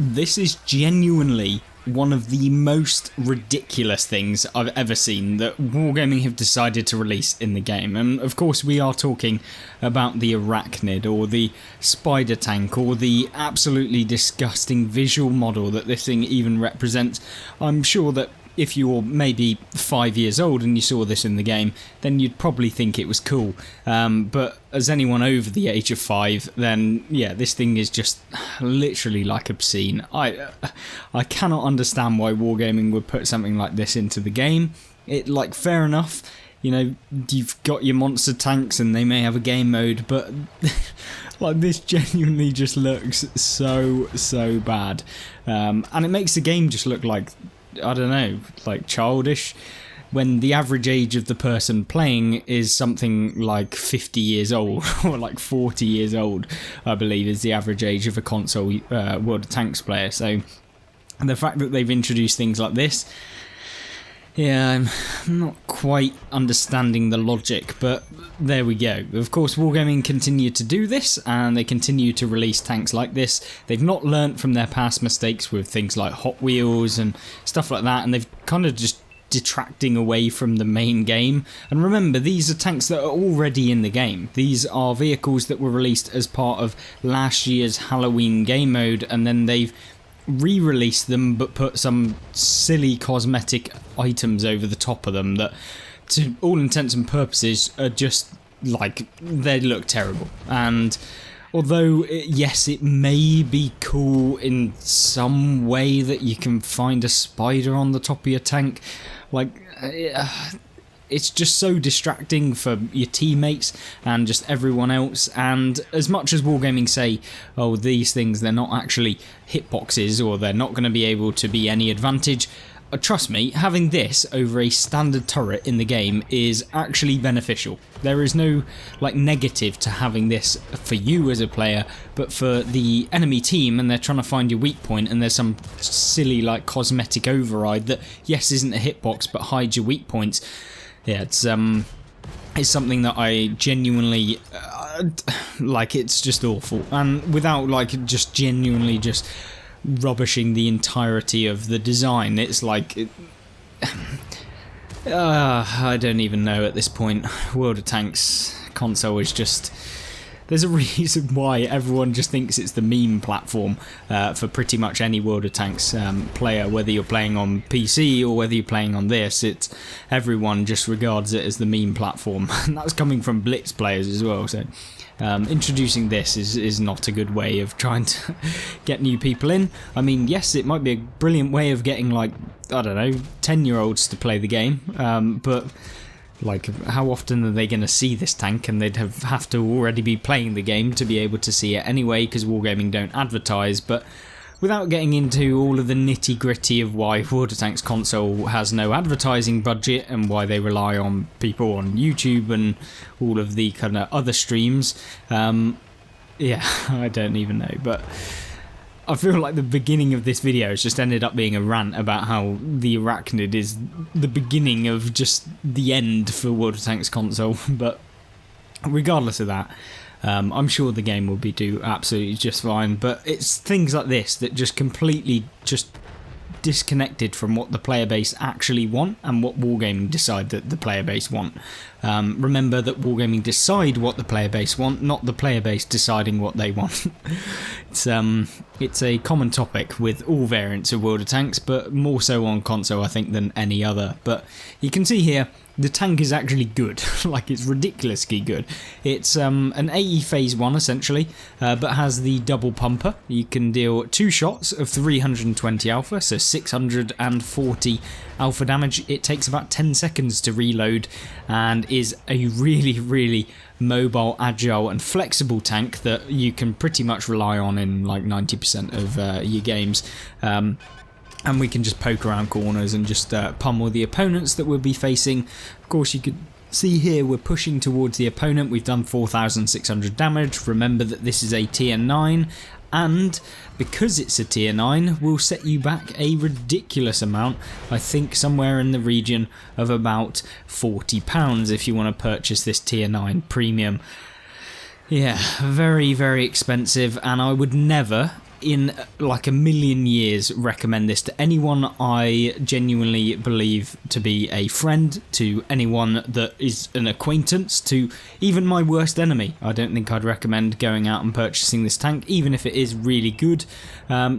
This is genuinely one of the most ridiculous things I've ever seen that Wargaming have decided to release in the game. And of course we are talking about the Arachnid, or the spider tank, or the absolutely disgusting visual model that this thing even represents. I'm sure that if you're maybe 5 years old and you saw this in the game, then you'd probably think it was cool. But as anyone over the age of 5, then yeah, this thing is just literally like obscene. I cannot understand why Wargaming would put something like this into the game. Fair enough, you know, you've got your monster tanks and they may have a game mode, but like this genuinely just looks so bad. And it makes the game just look like, I don't know, like childish, when the average age of the person playing is something like 50 years old, or like 40 years old, I believe is the average age of a console World of Tanks player. So the fact that they've introduced things like this, yeah, I'm not quite understanding the logic, but there we go. Of course, Wargaming continue to do this, and they continue to release tanks like this. They've not learnt from their past mistakes with things like Hot Wheels and stuff like that, and they've kind of just detracting away from the main game. And remember, these are tanks that are already in the game. These are vehicles that were released as part of last year's Halloween game mode, and then they've re-released them but put some silly cosmetic items over the top of them that, to all intents and purposes, are just like, they look terrible. And although yes, it may be cool in some way that you can find a spider on the top of your tank, like it's just so distracting for your teammates and just everyone else. And as much as Wargaming say, oh, these things, they're not actually hitboxes, or they're not going to be able to be any advantage, trust me, having this over a standard turret in the game is actually beneficial. There is no like negative to having this for you as a player, but for the enemy team, and they're trying to find your weak point, and there's some silly like cosmetic override that yes isn't a hitbox but hides your weak points. Yeah, it's something that I genuinely like. It's just awful, and without like just genuinely just rubbishing the entirety of the design, it's like I don't even know at this point. World of Tanks console is just, there's a reason why everyone just thinks it's the meme platform for pretty much any World of Tanks player, whether you're playing on PC or whether you're playing on this. It's, everyone just regards it as the meme platform, and that's coming from Blitz players as well. So introducing this is not a good way of trying to get new people in. I mean, yes, it might be a brilliant way of getting, like, I don't know, 10-year-olds to play the game, but like, how often are they going to see this tank? And they'd have to already be playing the game to be able to see it anyway, because Wargaming don't advertise. But without getting into all of the nitty gritty of why World of Tanks console has no advertising budget, and why they rely on people on YouTube and all of the kind of other streams, yeah, I don't even know. But I feel like the beginning of this video has just ended up being a rant about how the Arachnid is the beginning of just the end for World of Tanks console. But regardless of that, I'm sure the game will do absolutely just fine. But it's things like this that just completely just disconnected from what the player base actually want and what Wargaming decide that the player base want. Remember that Wargaming decide what the player base want, not the player base deciding what they want. It's a common topic with all variants of World of Tanks, but more so on console, I think, than any other. But you can see here, the tank is actually good. Like, it's ridiculously good. It's an AE Phase 1 essentially, but has the double pumper. You can deal 2 shots of 320 alpha, so 640 alpha damage. It takes about 10 seconds to reload, and is a really mobile, agile and flexible tank that you can pretty much rely on in like 90% of your games. And we can just poke around corners and just pummel the opponents that we'll be facing. Of course, you could see here we're pushing towards the opponent. We've done 4,600 damage. Remember that this is a tier 9, and because it's a tier 9, we'll set you back a ridiculous amount. I think somewhere in the region of about £40 if you want to purchase this tier 9 premium. Yeah, very expensive, and I would never in like a million years recommend this to anyone I genuinely believe to be a friend, to anyone that is an acquaintance, to even my worst enemy. I don't think I'd recommend going out and purchasing this tank, even if it is really good,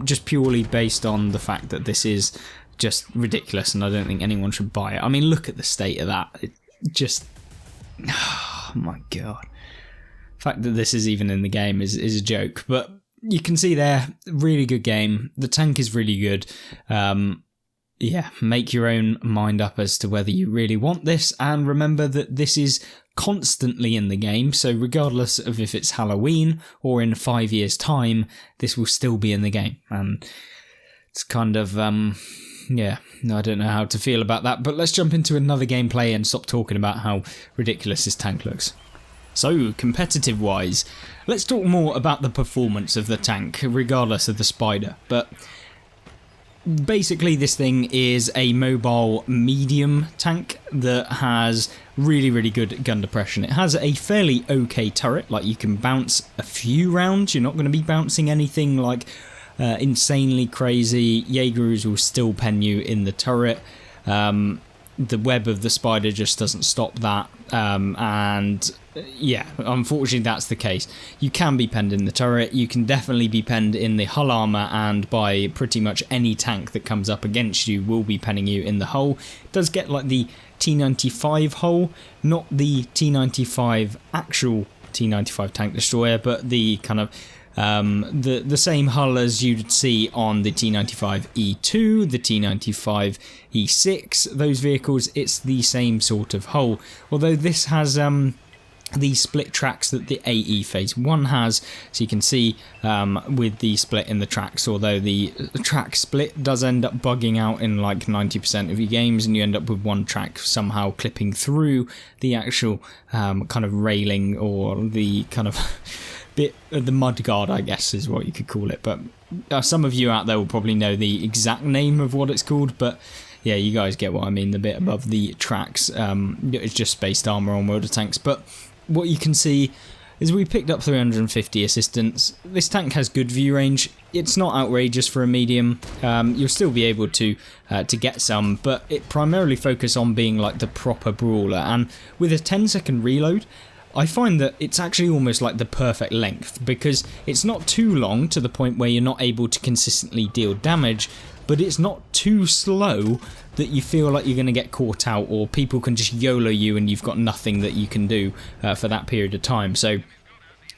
just purely based on the fact that this is just ridiculous and I don't think anyone should buy it. I mean, look at the state of that. It just... oh my god. The fact that this is even in the game is a joke, but you can see there, really good game. The tank is really good. Yeah, make your own mind up as to whether you really want this, and remember that this is constantly in the game, so regardless of if it's Halloween or in 5 years' time, this will still be in the game. And it's kind of, yeah, I don't know how to feel about that, but let's jump into another gameplay and stop talking about how ridiculous this tank looks. So, competitive-wise, let's talk more about the performance of the tank, regardless of the Spider. But basically, this thing is a mobile medium tank that has really, really good gun depression. It has a fairly okay turret, like you can bounce a few rounds. You're not going to be bouncing anything like insanely crazy. Jaegers will still pen you in the turret. The web of the Spider just doesn't stop that, and yeah, unfortunately that's the case. You can be penned in the turret, you can definitely be penned in the hull armour, and by pretty much any tank that comes up against you will be penning you in the hull. It does get like the T95 hull, not the T95 actual T95 tank destroyer, but the kind of the same hull as you'd see on the T95E2, the T95E6, those vehicles. It's the same sort of hull, although this has the split tracks that the AE Phase 1 has, so you can see with the split in the tracks, although the track split does end up bugging out in like 90% of your games, and you end up with one track somehow clipping through the actual kind of railing, or the kind of bit of the mudguard, I guess is what you could call it. But some of you out there will probably know the exact name of what it's called, but yeah, you guys get what I mean. The bit above the tracks, it's just spaced armour on World of Tanks. But what you can see is we picked up 350 assistance. This tank has good view range. It's not outrageous for a medium. You'll still be able to get some, but it primarily focuses on being like the proper brawler. And with a 10-second reload, I find that it's actually almost like the perfect length, because it's not too long to the point where you're not able to consistently deal damage, but it's not too slow that you feel like you're going to get caught out, or people can just YOLO you and you've got nothing that you can do for that period of time. So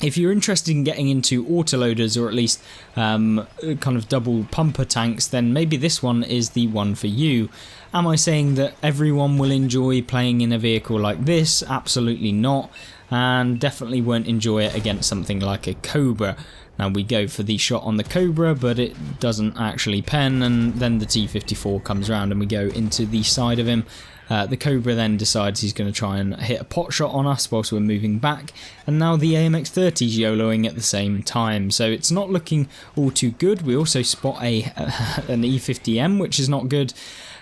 if you're interested in getting into autoloaders, or at least kind of double pumper tanks, then maybe this one is the one for you. Am I saying that everyone will enjoy playing in a vehicle like this? Absolutely not, and definitely won't enjoy it against something like a Cobra. Now we go for the shot on the Cobra, but it doesn't actually pen, and then the T54 comes around and we go into the side of him. The Cobra then decides he's going to try and hit a pot shot on us whilst we're moving back, and now the AMX-30 is YOLOing at the same time, so it's not looking all too good. We also spot an E50M, which is not good.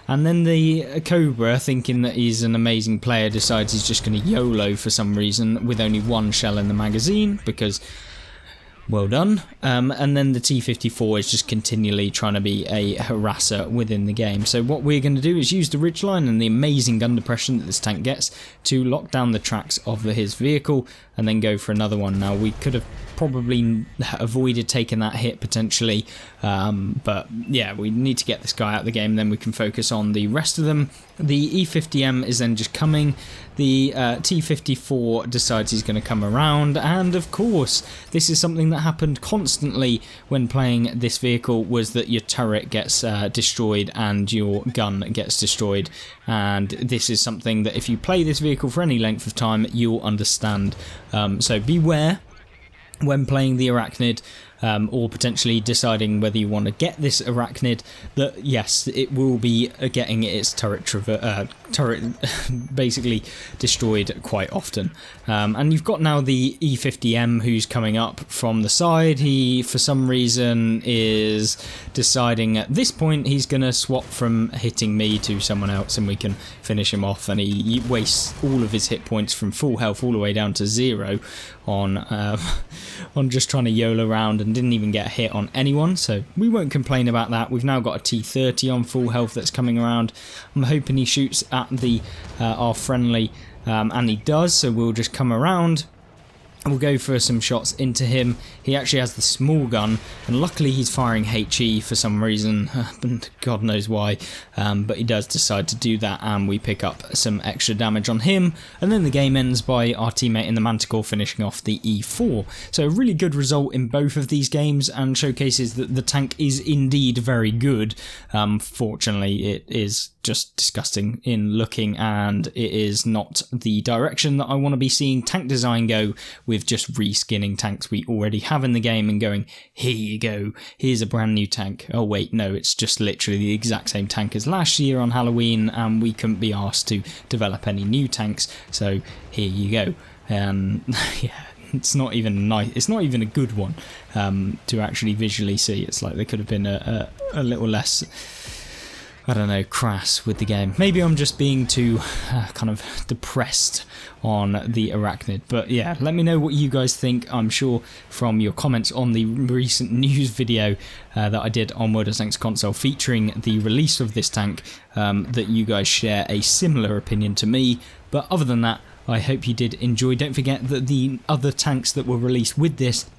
And then the Cobra, thinking that he's an amazing player, decides he's just going to YOLO for some reason with only one shell in the magazine, because well done. And then the T54 is just continually trying to be a harasser within the game. So what we're going to do is use the ridgeline and the amazing gun depression that this tank gets to lock down the tracks of his vehicle, and then go for another one. Now we could have probably avoided taking that hit potentially, but yeah, we need to get this guy out of the game, then we can focus on the rest of them. The E50M is then just coming, the T54 decides he's going to come around, and of course this is something that happened constantly when playing this vehicle, was that your turret gets destroyed and your gun gets destroyed, and this is something that if you play this vehicle for any length of time you'll understand. So beware when playing the Arachnid, or potentially deciding whether you want to get this Arachnid, that yes, it will be getting its turret basically destroyed quite often. And you've got now the E50M who's coming up from the side. He, for some reason, is deciding at this point he's going to swap from hitting me to someone else and we can finish him off, and he wastes all of his hit points from full health all the way down to 0 on just trying to YOLO around and and didn't even get a hit on anyone, so we won't complain about that. We've now got a T30 on full health that's coming around. I'm hoping he shoots at the our friendly, and he does, so we'll just come around. We'll go for some shots into him. He actually has the small gun, and luckily he's firing HE for some reason, God knows why, but he does decide to do that, and we pick up some extra damage on him, and then the game ends by our teammate in the Manticore finishing off the E4. So a really good result in both of these games, and showcases that the tank is indeed very good. Fortunately, it is just disgusting in looking, and it is not the direction that I want to be seeing tank design go, with just reskinning tanks we already have in the game and going, here you go, here's a brand new tank. Oh wait, no, it's just literally the exact same tank as last year on Halloween, and we couldn't be asked to develop any new tanks, so here you go. Yeah, it's not even nice, it's not even a good one to actually visually see. It's like they could have been a little less, I don't know, crass with the game. Maybe I'm just being too kind of depressed on the Arachnid. But yeah, let me know what you guys think. I'm sure from your comments on the recent news video that I did on World of Tanks console featuring the release of this tank, that you guys share a similar opinion to me. But other than that, I hope you did enjoy. Don't forget that the other tanks that were released with this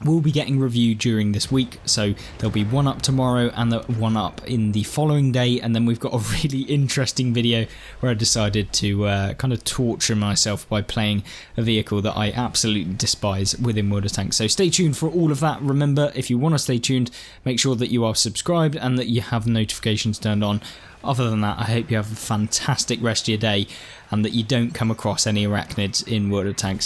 will be getting reviewed during this week, so there'll be one up tomorrow and the one up in the following day, and then we've got a really interesting video where I decided to kind of torture myself by playing a vehicle that I absolutely despise within World of Tanks. So stay tuned for all of that. Remember, if you want to stay tuned, make sure that you are subscribed and that you have notifications turned on. Other than that, I hope you have a fantastic rest of your day and that you don't come across any arachnids in World of Tanks.